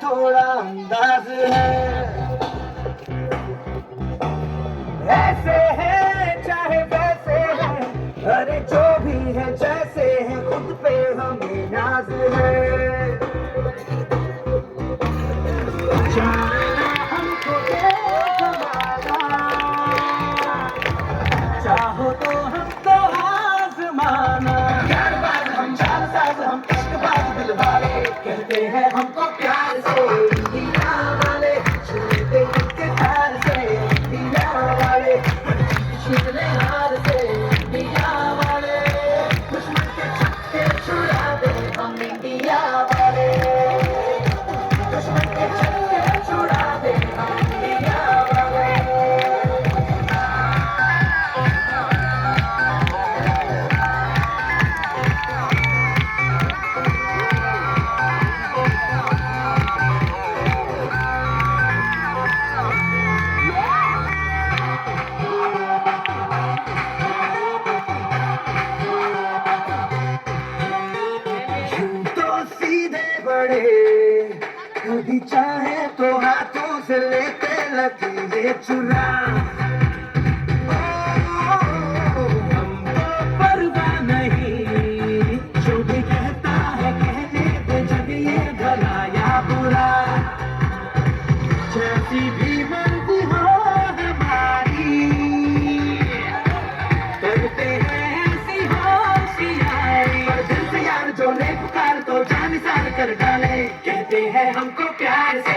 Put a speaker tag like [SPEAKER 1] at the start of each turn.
[SPEAKER 1] थोड़ा अंदाज है। ऐसे है चाहे वैसे है, अरे जो भी है जैसे है, खुद पे हमें नाज है। जाना हमको दे जमाना, चाहो तो हमको आजमाना। प्यारबाज हम, चालसाज हम, इश्कबाज दिल वाले, कहते हैं हमको प्यार से दिया वाले, छूते के प्यार से दिया वाले, छूटने हार से दिया वाले, दुश्मन के छक्के छुड़ा दे हम इंडिया वाले, दुश्मन के छक्के छुड़ा दे हम इंडिया वाले। बड़े कभी चाहे तो हाथों से लेते लकीरें चुरा। हमको परवाह नहीं जो भी कहता है कहने दे, जग ये भला या बुरा, जैसी भी मर्जी हो हमारी, करते हैं ऐसी होशियारी। और दिल से यार जो ले पुकार तो जान निसार कर डाले, कहते हैं हमको प्यार से